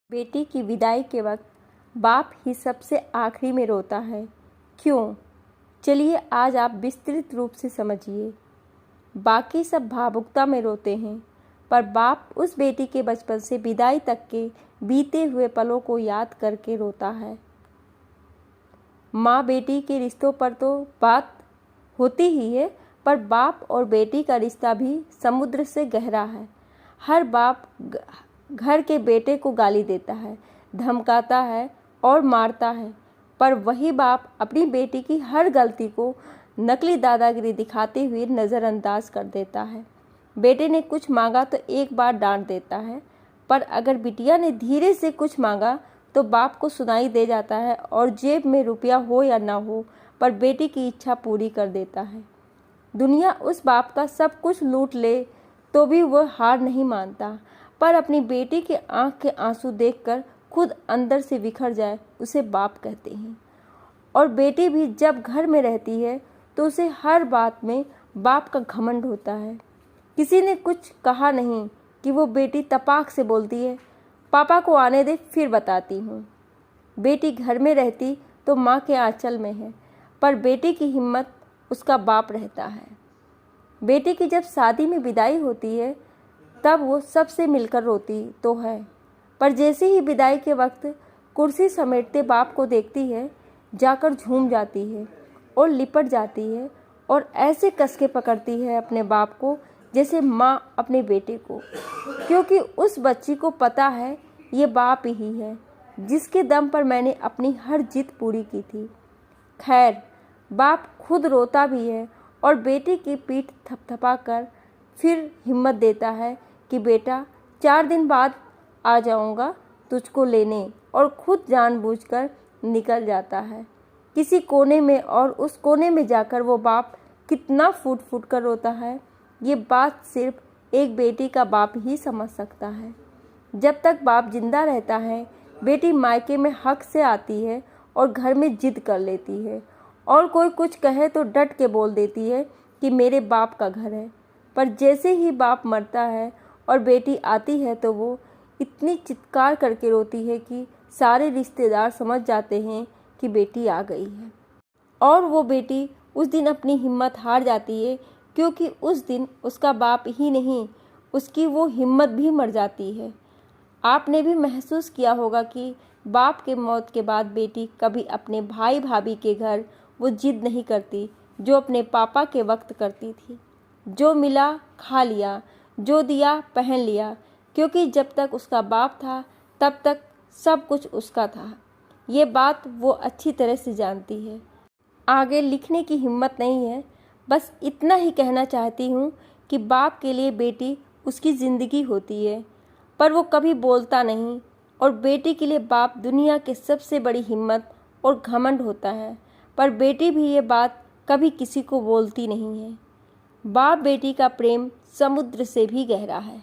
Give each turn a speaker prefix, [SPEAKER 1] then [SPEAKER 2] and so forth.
[SPEAKER 1] बेटी की विदाई के वक्त बाप ही सबसे आखिरी में रोता है। क्यों? चलिए आज आप विस्तृत रूप से समझिए। बाकी सब भावुकता में रोते हैं, पर बाप उस बेटी के बचपन से विदाई तक के बीते हुए पलों को याद करके रोता है। माँ बेटी के रिश्तों पर तो बात होती ही है, पर बाप और बेटी का रिश्ता भी समुद्र से गहरा है। हर बाप घर के बेटे को गाली देता है, धमकाता है और मारता है, पर वही बाप अपनी बेटी की हर गलती को नकली दादागिरी दिखाते हुए नज़रअंदाज कर देता है। बेटे ने कुछ मांगा तो एक बार डांट देता है, पर अगर बिटिया ने धीरे से कुछ मांगा तो बाप को सुनाई दे जाता है और जेब में रुपया हो या ना हो, पर बेटी की इच्छा पूरी कर देता है। दुनिया उस बाप का सब कुछ लूट ले तो भी वह हार नहीं मानता, पर अपनी बेटी के आंख के आंसू देखकर खुद अंदर से बिखर जाए उसे बाप कहते हैं। और बेटी भी जब घर में रहती है तो उसे हर बात में बाप का घमंड होता है। किसी ने कुछ कहा नहीं कि वो बेटी तपाक से बोलती है, पापा को आने दे फिर बताती हूँ। बेटी घर में रहती तो माँ के आंचल में है, पर बेटी की हिम्मत उसका बाप रहता है। बेटी की जब शादी में विदाई होती है तब वो सबसे मिलकर रोती तो है, पर जैसे ही विदाई के वक्त कुर्सी समेटते बाप को देखती है, जाकर झूम जाती है और लिपट जाती है और ऐसे कस के पकड़ती है अपने बाप को जैसे माँ अपने बेटे को, क्योंकि उस बच्ची को पता है ये बाप ही है जिसके दम पर मैंने अपनी हर जिद पूरी की थी। खैर, बाप खुद रोता भी है और बेटी की पीठ थपथपा कर फिर हिम्मत देता है कि बेटा 4 दिन बाद आ जाऊंगा तुझको लेने, और खुद जानबूझकर निकल जाता है किसी कोने में, और उस कोने में जाकर वो बाप कितना फूट फूट कर रोता है, ये बात सिर्फ एक बेटी का बाप ही समझ सकता है। जब तक बाप जिंदा रहता है बेटी मायके में हक से आती है और घर में जिद कर लेती है, और कोई कुछ कहे तो डट के बोल देती है कि मेरे बाप का घर है। पर जैसे ही बाप मरता है और बेटी आती है तो वो इतनी चित्कार करके रोती है कि सारे रिश्तेदार समझ जाते हैं कि बेटी आ गई है। और वो बेटी उस दिन अपनी हिम्मत हार जाती है, क्योंकि उस दिन उसका बाप ही नहीं, उसकी वो हिम्मत भी मर जाती है। आपने भी महसूस किया होगा कि बाप के मौत के बाद बेटी कभी अपने भाई भाभी के घर वो जिद नहीं करती जो अपने पापा के वक्त करती थी। जो मिला खा लिया, जो दिया पहन लिया, क्योंकि जब तक उसका बाप था तब तक सब कुछ उसका था। ये बात वो अच्छी तरह से जानती है। आगे लिखने की हिम्मत नहीं है, बस इतना ही कहना चाहती हूँ कि बाप के लिए बेटी उसकी ज़िंदगी होती है, पर वो कभी बोलता नहीं, और बेटी के लिए बाप दुनिया के सबसे बड़ी हिम्मत और घमंड होता है, पर बेटी भी ये बात कभी किसी को बोलती नहीं है। बाप बेटी का प्रेम समुद्र से भी गहरा है।